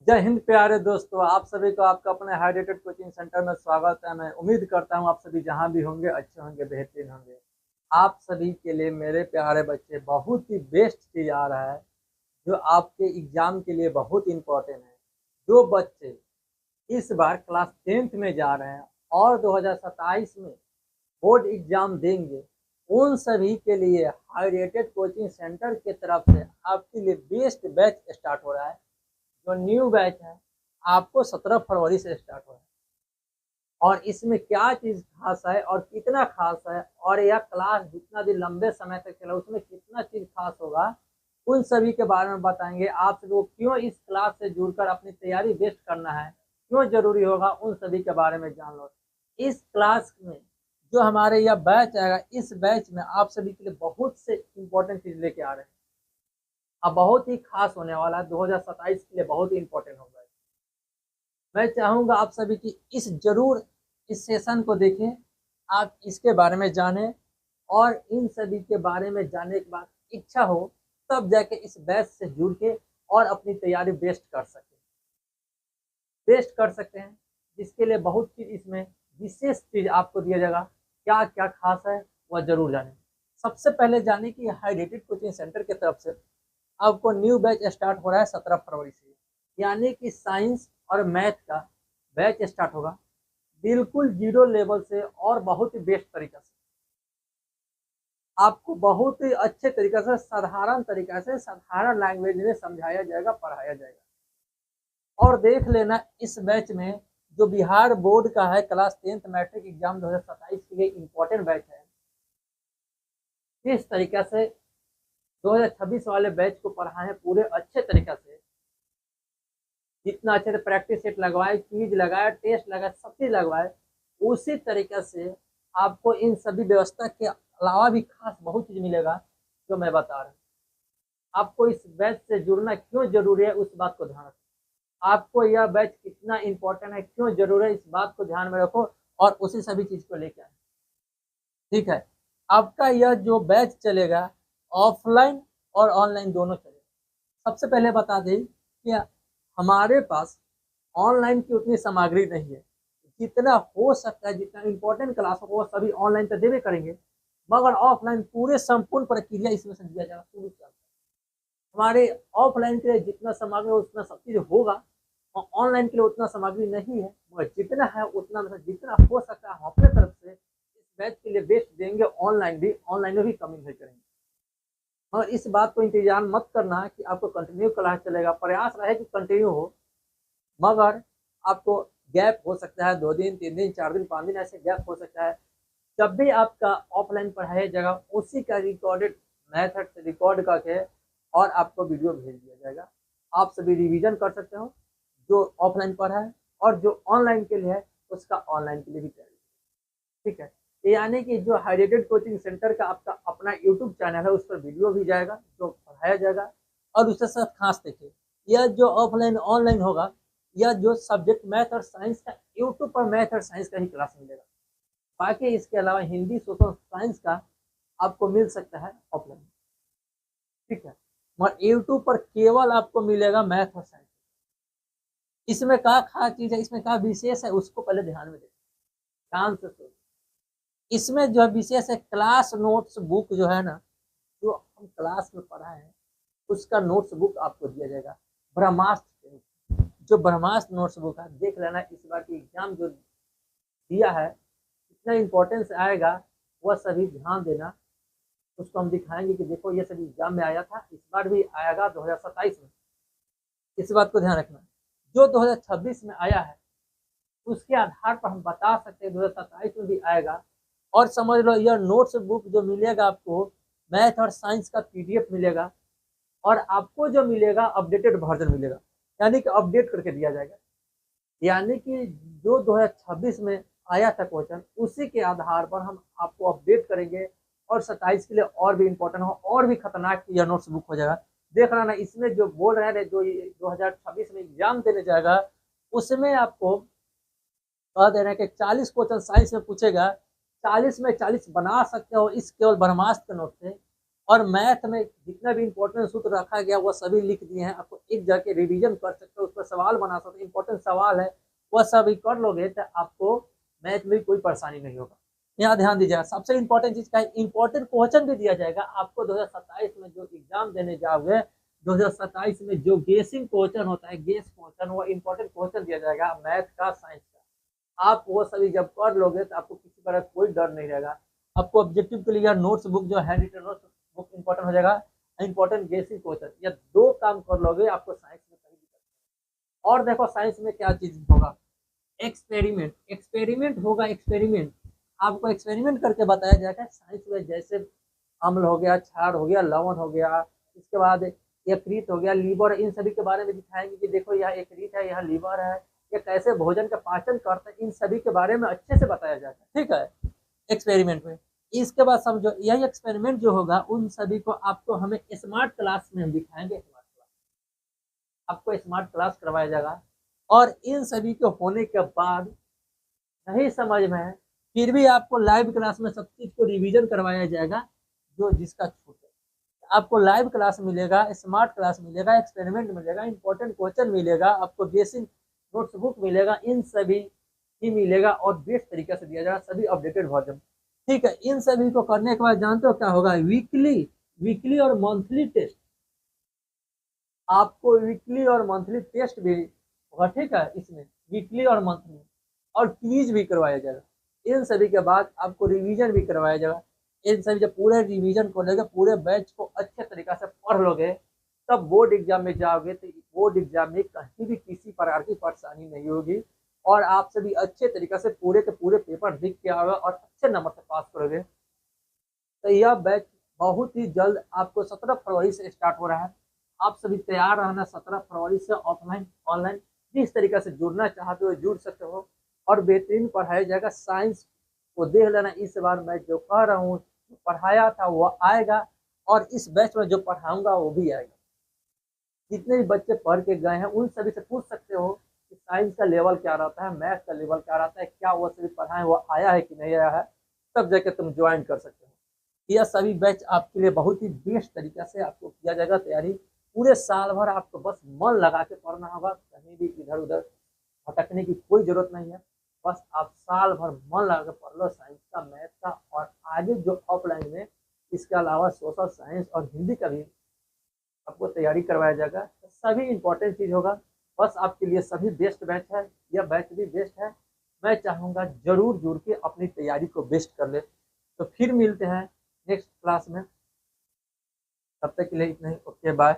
जय हिंद प्यारे दोस्तों, आप सभी को आपका अपने हाइड्रेटेड कोचिंग सेंटर में स्वागत है। मैं उम्मीद करता हूं आप सभी जहां भी होंगे अच्छे होंगे, बेहतरीन होंगे। आप सभी के लिए मेरे प्यारे बच्चे बहुत ही बेस्ट चीज आ रहा है जो आपके एग्जाम के लिए बहुत इंपॉर्टेंट है। जो बच्चे इस बार क्लास 10th में जा रहे हैं और 2027 में बोर्ड एग्जाम देंगे, उन सभी के लिए हाइड्रेटेड कोचिंग सेंटर की तरफ से आपके लिए बेस्ट बैच स्टार्ट हो रहा है। जो न्यू बैच है आपको 17 फरवरी से स्टार्ट हो रहा है। और इसमें क्या चीज खास है और कितना खास है, और यह क्लास जितना दिन लंबे समय तक चला उसमें कितना चीज खास होगा, उन सभी के बारे में बताएंगे। आप सभी को क्यों इस क्लास से जुड़कर अपनी तैयारी बेस्ट करना है, क्यों जरूरी होगा, उन सभी के बारे में जान लो। इस क्लास में जो हमारे यह बैच आएगा, इस बैच में आप सभी के लिए बहुत से इंपॉर्टेंट चीज लेके आ रहे हैं। अब बहुत ही खास होने वाला है, 2027 के लिए बहुत ही इंपॉर्टेंट होगा। मैं चाहूंगा आप सभी की इस सेशन को देखें, आप इसके बारे में जानें, और इन सभी के बारे में जानने के बाद इच्छा हो तब जाके इस बैच से जुड़ के और अपनी तैयारी बेस्ट कर सकते हैं। जिसके लिए बहुत चीज इसमें विशेष चीज आपको दिया जाएगा। क्या क्या खास है वह जरूर जानें। सबसे पहले जाने की हाइड्रेटेड कोचिंग सेंटर की तरफ से आपको न्यू बैच स्टार्ट हो रहा है 17 फरवरी से, यानी कि साइंस और मैथ का बैच स्टार्ट होगा बिल्कुल जीरो लेवल से, और बहुत ही बेस्ट तरीका से आपको बहुत ही अच्छे तरीके से साधारण लैंग्वेज में समझाया जाएगा, पढ़ाया जाएगा। और देख लेना, इस बैच में जो बिहार बोर्ड का है क्लास 10th मैट्रिक एग्जाम 2027 के लिए इम्पोर्टेंट बैच है। किस तरीके से 2026 वाले बैच को पढ़ाएं पूरे अच्छे तरीके से, जितना अच्छे से प्रैक्टिस सेट लगवाए, क्विज लगाए, टेस्ट लगाए, सब चीज लगवाए, उसी तरीके से आपको इन सभी व्यवस्था के अलावा भी खास बहुत चीज मिलेगा जो मैं बता रहा हूँ। आपको इस बैच से जुड़ना क्यों जरूरी है उस बात को ध्यान रखो। आपको यह बैच कितना इंपॉर्टेंट है, क्यों जरूरी है, इस बात को ध्यान में रखो और उसी सभी चीज को लेकर आए। ठीक है, आपका यह जो बैच चलेगा ऑफलाइन और ऑनलाइन दोनों चलेगा। सबसे पहले बता दें कि हमारे पास ऑनलाइन की उतनी सामग्री नहीं है। जितना हो सकता है, जितना इंपॉर्टेंट क्लास हो वो सभी ऑनलाइन तो देवे करेंगे, मगर ऑफलाइन पूरे संपूर्ण प्रक्रिया इसमें से दिया जाएगा शुरू से। हमारे ऑफलाइन के लिए जितना सामग्री है उतना सब चीज होगा, और ऑनलाइन के लिए उतना सामग्री नहीं है, मगर जितना है उतना मतलब जितना हो सकता है हम अपने तरफ से इस बैच के लिए बेस्ट देंगे। ऑनलाइन में भी कमी नहीं करेंगे। और इस बात को इंतजार मत करना कि आपको कंटिन्यू क्लास चलेगा, प्रयास रहे कि कंटिन्यू हो, मगर आपको गैप हो सकता है, 2 दिन 3 दिन 4 दिन 5 दिन ऐसे गैप हो सकता है। जब भी आपका ऑफलाइन पढ़ाया जाएगा उसी का रिकॉर्डेड मैथड से रिकॉर्ड करके और आपको वीडियो भेज दिया जाएगा। आप सभी रिवीजन कर सकते हो, जो ऑफलाइन पढ़ा है, और जो ऑनलाइन के लिए है उसका ऑनलाइन के लिए भी तैयारी। ठीक है, यानी कि जो हाइड्रेटेड कोचिंग सेंटर का आपका अपना यूट्यूब चैनल है उस पर वीडियो भी जाएगा जो पढ़ाया जाएगा। और उसके साथ खास देखिए, यह जो ऑफलाइन ऑनलाइन होगा, यह जो सब्जेक्ट मैथ और साइंस का यूट्यूब पर मैथ और साइंस का ही क्लास मिलेगा। बाकी इसके अलावा हिंदी सोशल साइंस का आपको मिल सकता है ऑफलाइन। ठीक है, मगर यूट्यूब पर केवल आपको मिलेगा मैथ और साइंस। इसमें क्या खास चीज है, इसमें क्या विशेष है, उसको पहले ध्यान में देखिए, ध्यान से सुनिए। इसमें जो है विशेष है, क्लास नोट्स बुक जो है ना, जो हम क्लास में पढ़ा है उसका नोट्स बुक आपको दिया जाएगा ब्रह्मास्त्र। जो ब्रह्मास्त्र नोट्स बुक है, देख लेना इस बार की एग्जाम जो दिया है कितना इंपॉर्टेंस आएगा, वह सभी ध्यान देना। उसको हम दिखाएंगे कि देखो ये सभी एग्जाम में आया था, इस बार भी आएगा 2027 में। इस बात को ध्यान रखना, जो 2026 में आया है उसके आधार पर हम बता सकते हैं 2027 में भी आएगा। और समझ लो, यह नोट्स बुक जो मिलेगा आपको, मैथ और साइंस का पीडीएफ मिलेगा, और आपको जो मिलेगा अपडेटेड वर्जन मिलेगा, यानी कि अपडेट करके दिया जाएगा। यानी कि जो 2026 में आया था क्वेश्चन, उसी के आधार पर हम आपको अपडेट करेंगे, और 27 के लिए और भी इम्पोर्टेंट हो, और भी खतरनाक यह नोट्स बुक हो जाएगा। देख रहा ना, इसमें जो बोल रहे हैं जो 2026 में एग्जाम देने जाएगा, उसमें आपको कह दे रहे हैं कि 40 क्वेश्चन साइंस में पूछेगा, 40 में 40 बना सकते हो इस केवल ब्रह्मास्त्र के नोट से। और मैथ में जितना भी इंपॉर्टेंट सूत्र रखा गया वो सभी लिख दिए हैं, आपको एक जाके रिवीजन कर सकते हो, उस पर सवाल बना सकते हो, इंपॉर्टेंट सवाल है वह सभी कर लोगे तो आपको मैथ में कोई परेशानी नहीं होगा। यहाँ ध्यान दीजिएगा, सबसे इंपॉर्टेंट चीज का है, इंपॉर्टेंट क्वेश्चन भी दिया जाएगा आपको 2027 में जो एग्जाम देने जाओगे, 2027 में जो गेसिंग क्वेश्चन होता है, गेस क्वेश्चन, वो इंपॉर्टेंट क्वेश्चन दिया जाएगा मैथ का, साइंस का। आप वो सभी जब कर लोगे तो आपको किसी तरह कोई डर नहीं रहेगा। आपको ऑब्जेक्टिव के लिए नोट्स बुक जो hand written notes book important हो जाएगा, इंपॉर्टेंट गेसिंग क्वेश्चन, या दो काम कर लोगे आपको साइंस में कहीं दिक्कत। और देखो साइंस में क्या चीज होगा, एक्सपेरिमेंट, एक्सपेरिमेंट होगा, एक्सपेरिमेंट आपको एक्सपेरिमेंट करके बताया जाएगा साइंस में, जैसे अम्ल हो गया, क्षार हो गया, लवण हो गया, इसके बाद यकृत हो गया, लीवर, इन सभी के बारे में दिखाएंगे कि देखो यह यकृत है, यह लीवर है, ये कैसे भोजन का पाचन करते हैं, इन सभी के बारे में अच्छे से बताया जाएगा, ठीक है, एक्सपेरिमेंट में। इसके बाद समझो यही एक्सपेरिमेंट जो होगा उन सभी को आपको हमें स्मार्ट क्लास में हम दिखाएंगे, स्मार्ट क्लास आपको स्मार्ट क्लास करवाया जाएगा। और इन सभी के होने के बाद नहीं समझ में है फिर भी आपको लाइव क्लास में सब चीज को रिवीजन करवाया जाएगा, जो जिसका छूटे आपको लाइव क्लास मिलेगा, स्मार्ट क्लास मिलेगा, एक्सपेरिमेंट मिलेगा, इंपॉर्टेंट क्वेश्चन मिलेगा, आपको बेसिक नोट्स बुक मिलेगा, इन सभी ही मिलेगा और बेस्ट तरीके से दिया जाएगा, सभी अपडेटेड वर्जन, ठीक है। इन सभी को करने के बाद जानते हो क्या होगा, वीकली, वीकली और मंथली टेस्ट, आपको वीकली और मंथली टेस्ट भी होगा, ठीक है, इसमें वीकली और मंथली, और क्विज भी करवाया जाएगा। इन सभी के बाद आपको रिवीजन भी करवाया जाएगा। इन सभी जब पूरे रिवीजन को लेकर पूरे बैच को अच्छे तरीके से पढ़ लोगे, तब बोर्ड एग्जाम में जाओगे तो बोर्ड एग्जाम में कहीं भी किसी प्रकार की परेशानी नहीं होगी, और आप सभी अच्छे तरीके से पूरे के पूरे पेपर लिख के आओगे और अच्छे नंबर से पास करोगे। तो यह बैच बहुत ही जल्द आपको 17 फरवरी से स्टार्ट हो रहा है। आप सभी तैयार रहना, 17 फरवरी से ऑफलाइन ऑनलाइन जिस तरीके से जुड़ना चाहते हो जुड़ सकते हो, और बेहतरीन पढ़ाया जाएगा। साइंस को देख लेना, इस बार मैं जो कह रहा हूँ पढ़ाया था वो आएगा, और इस बैच में जो पढ़ाऊंगा वो भी आएगा। जितने भी बच्चे पढ़ के गए हैं उन सभी से पूछ सकते हो कि साइंस का लेवल क्या रहता है, मैथ का लेवल क्या रहता है, क्या वो सभी पढ़ाए वो आया है कि नहीं आया है, तब जाके तुम ज्वाइन कर सकते हो। यह सभी बैच आपके लिए बहुत ही बेस्ट तरीके से आपको किया जाएगा तैयारी। पूरे साल भर आपको बस मन लगा के पढ़ना होगा, कहीं भी इधर उधर भटकने की कोई जरूरत नहीं है। बस आप साल भर मन लगा के पढ़ लो साइंस का, मैथ का, और आगे जो ऑफलाइन में इसके अलावा सोशल साइंस और हिंदी का भी आपको तैयारी करवाया जाएगा। तो सभी इंपॉर्टेंट चीज होगा, बस आपके लिए सभी बेस्ट बैच है, यह बैच भी बेस्ट है। मैं चाहूँगा जरूर जुड़ के अपनी तैयारी को बेस्ट कर ले। तो फिर मिलते हैं नेक्स्ट क्लास में, तब तक के लिए इतना ही, ओके बाय।